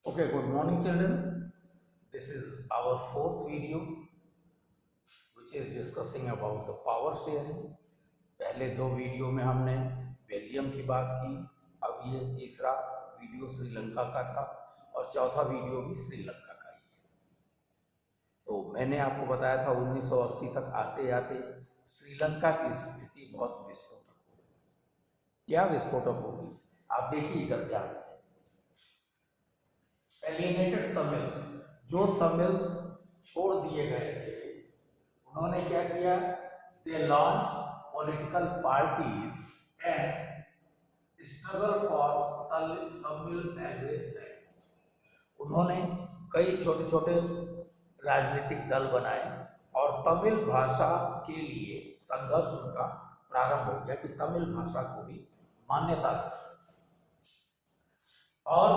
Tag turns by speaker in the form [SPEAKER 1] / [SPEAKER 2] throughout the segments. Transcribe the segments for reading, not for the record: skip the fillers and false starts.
[SPEAKER 1] Okay, good morning, children. This is our fourth video, which is discussing about the power sharing. पहले दो video में हमने Belgium की बात की, अब ये तीसरा वीडियो श्रीलंका का था और चौथा वीडियो भी श्रीलंका का ही है। तो मैंने आपको बताया था 1980 तक आते आते श्रीलंका की स्थिति बहुत विस्फोटक हो गई। क्या विस्फोटक होगी आप देखिए इधर ध्यान से। एलियनेटेड तमिल्स, जो तमिल्स छोड़ दिए गए थे, उन्होंने क्या किया? They launch political parties and struggle for Tamil as a language. उन्होंने कई छोटे छोटे राजनीतिक दल बनाए और तमिल भाषा के लिए संघर्ष उनका प्रारंभ हो गया कि तमिल भाषा को भी मान्यता दी। और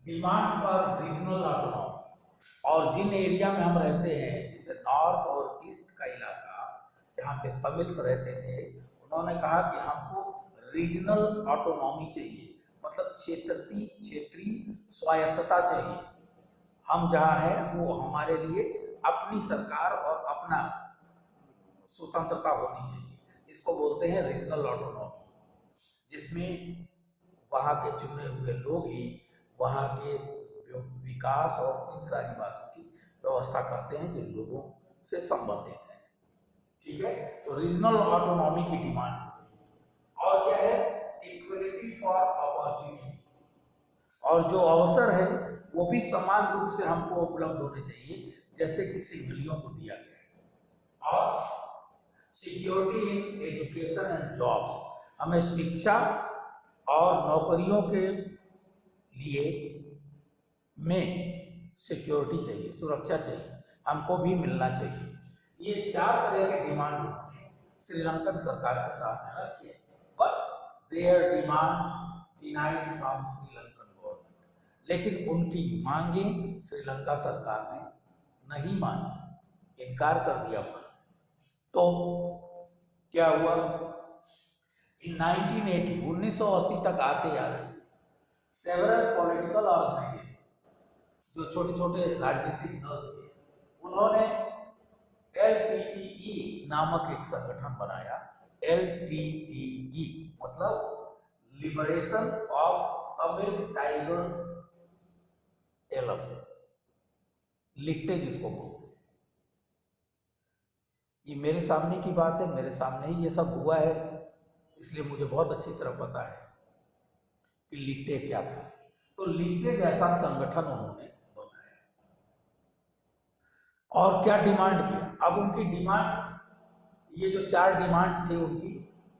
[SPEAKER 1] डिमांड फॉर रीजनल ऑटोनॉमी, और जिन एरिया में हम रहते हैं जैसे नॉर्थ और ईस्ट का इलाका जहाँ पे तमिल्स रहते थे, उन्होंने कहा कि हमको रीजनल ऑटोनॉमी चाहिए, मतलब क्षेत्रीय स्वायत्तता चाहिए। हम जहाँ हैं वो हमारे लिए अपनी सरकार और अपना स्वतंत्रता होनी चाहिए। इसको बोलते हैं रीजनल ऑटोनॉमी, जिसमें वहाँ के चुने हुए लोग ही वहाँ के विकास और इन सारी बातों की व्यवस्था करते हैं जो लोगों से संबंधित है। ठीक है, तो रीजनल ऑटोनॉमी की डिमांड। और क्या है? इक्वलिटी फॉर अपॉर्चुनिटी, और जो अवसर है वो भी समान रूप से हमको उपलब्ध होने चाहिए जैसे कि सिविलियों को दिया गया है। और security in education and jobs, हमें शिक्षा और नौकरियों के लिए में सिक्योरिटी चाहिए, सुरक्षा चाहिए, हमको भी मिलना चाहिए। ये चार तरह के डिमांड श्रीलंकन सरकार के सामने रखी है, but there demands denied from Sri Lankan government, लेकिन उनकी मांगे श्रीलंका सरकार ने नहीं मानी, इनकार कर दिया। तो क्या हुआ? इन 1980 तक आते आते सेवरल पॉलिटिकल ऑर्गेनाइजेशन, जो छोटे छोटे राजनीतिक दल थे, उन्होंने LTTE नामक एक संगठन बनाया। LTTE मतलब Liberation of Tamil Tigers Eelam, लिट्टे जिसको बोलते। ये मेरे सामने की बात है, मेरे सामने ही ये सब हुआ है, इसलिए मुझे बहुत अच्छी तरह पता है कि लिट्टे क्या था। तो लिट्टे जैसा संगठन उन्होंने बनाया और क्या डिमांड किया। अब उनकी डिमांड, ये जो चार डिमांड थे उनकी,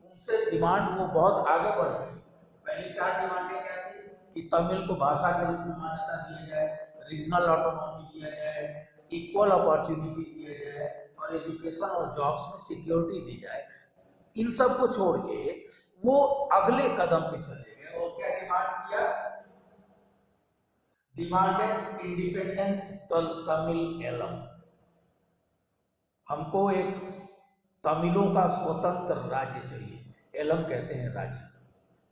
[SPEAKER 1] उनसे डिमांड वो बहुत आगे बढ़ गई। पहली चार डिमांडें क्या थी कि तमिल को भाषा के रूप में मान्यता दिया जाए, रीजनल ऑटोनॉमी दिया जाए, इक्वल अपॉर्चुनिटी दिया जाए और एजुकेशन और जॉब्स में सिक्योरिटी दी जाए। इन सब को छोड़ के वो अगले कदम पे चले गए और क्या डिमांड किया? डिमांडेड इंडिपेंडेंट तमिल एलम, हमको एक तमिलों का स्वतंत्र राज्य चाहिए। एलम कहते हैं राज्य,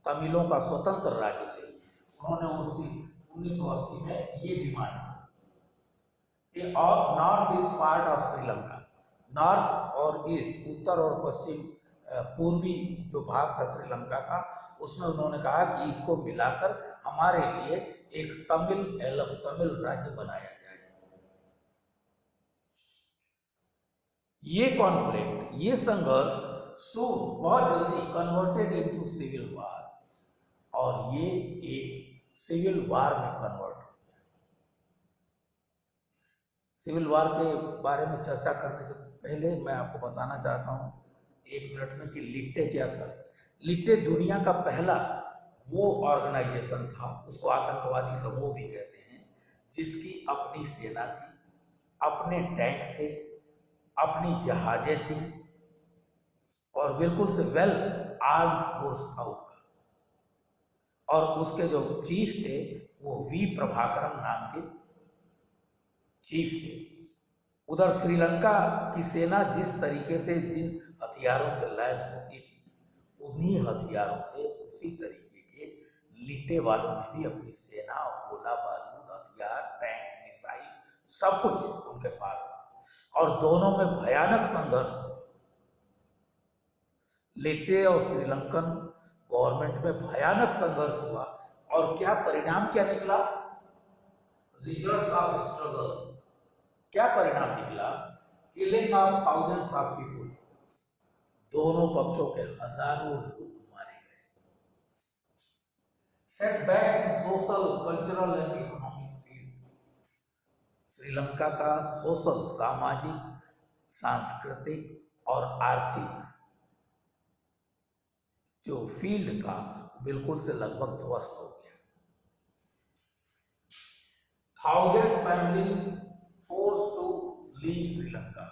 [SPEAKER 1] तमिलों का स्वतंत्र राज्य चाहिए। उन्होंने 1980 में ये डिमांड की। और north east part of Sri Lanka, north और ईस्ट, उत्तर और पश्चिम, पूर्वी जो भाग था श्रीलंका का, उसमें उन्होंने कहा कि इसको मिलाकर हमारे लिए एक तमिल एलम, तमिल राज्य बनाया जाए। ये कॉन्फ्लिक्ट, ये संघर्ष बहुत जल्दी कन्वर्टेड इनटू सिविल वार, और ये एक सिविल वार में कन्वर्ट हो गया। सिविल वार के बारे में चर्चा करने से पहले मैं आपको बताना चाहता हूँ एक मिनट में कि लिट्टे क्या था। लिट्टे दुनिया का पहला वो ऑर्गेनाइजेशन था, उसको आतंकवादी समूह भी कहते हैं, जिसकी अपनी सेना थी, अपने टैंक थे, अपनी जहाजें थी और बिल्कुल से वेल आर्म्ड फोर्स था उनका। और उसके जो चीफ थे वो वी प्रभाकरन नाम के चीफ थे। उधर श्रीलंका की सेना जिस तरीके से जिन हथियारों से लैस होती थी, उन्हीं हथियारों से, उसी तरीके के लिटे वालों ने भी अपनी सेना, गोला बारूद, हथियार, टैंक, मिसाइल सब कुछ उनके पास था और दोनों में भयानक संघर्ष हुआ। लिटे और श्रीलंकन गवर्नमेंट में भयानक संघर्ष हुआ और क्या परिणाम क्या निकला? रिजल्ट्स ऑफ स्ट्रगल्स, क्या परिणाम निकला? Killing of thousands of people, दोनों पक्षों के हजारों लोग मारे गए। Setback in social, cultural and economic field, Sri Lanka का सोशल, सामाजिक, सांस्कृतिक और आर्थिक जो फील्ड था बिल्कुल से लगभग ध्वस्त हो गया। Thousands family force to leave Sri Lanka,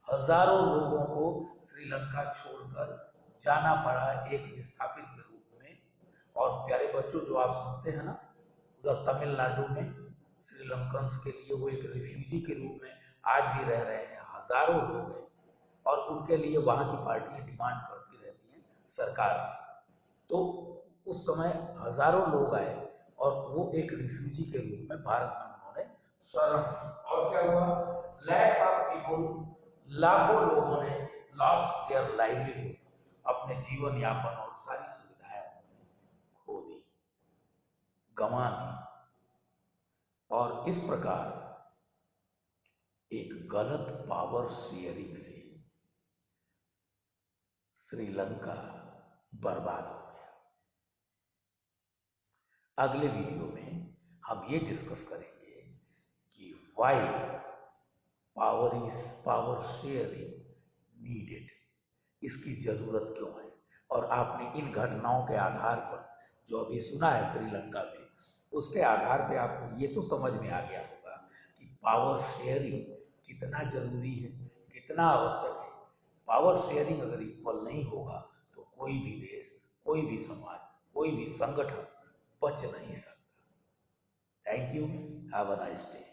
[SPEAKER 1] हजारों लोगों को श्रीलंका छोड़कर जाना पड़ा एक विस्थापित के रूप में। और प्यारे बच्चों, जो आप सुनते हैं ना, उधर तमिलनाडु में श्रीलंकन्स के लिए वो एक रिफ्यूजी के रूप में आज भी रह रहे हैं, हजारों लोग हैं और उनके लिए वहाँ की पार्टियां डिमांड करती रहती हैं सरकार से। तो उस समय हजारों लोग आए और वो एक रिफ्यूजी के रूप में भारत में उन्होंने शरण दी। और क्या हुआ? लैक्स ऑफ पीपल, लाखों लोगों ने लॉस्ट देयर लाइवलीहुड, अपने जीवन यापन और सारी सुविधाएं उन्होंने खो दी, गंवा दी। और इस प्रकार एक गलत पावर शेयरिंग से श्रीलंका बर्बाद हो गया। अगले वीडियो में हम ये डिस्कस करेंगे कि व्हाई पावर शेयरिंग नीडेड, इसकी जरूरत क्यों है। और आपने इन घटनाओं के आधार पर जो अभी सुना है श्रीलंका में, उसके आधार पे आपको ये तो समझ में आ गया होगा कि पावर शेयरिंग कितना जरूरी है, कितना आवश्यक है। पावर शेयरिंग अगर इक्वल नहीं होगा तो कोई भी देश, कोई भी समाज, कोई भी संगठन बच नहीं सकता। Thank you, have a nice day.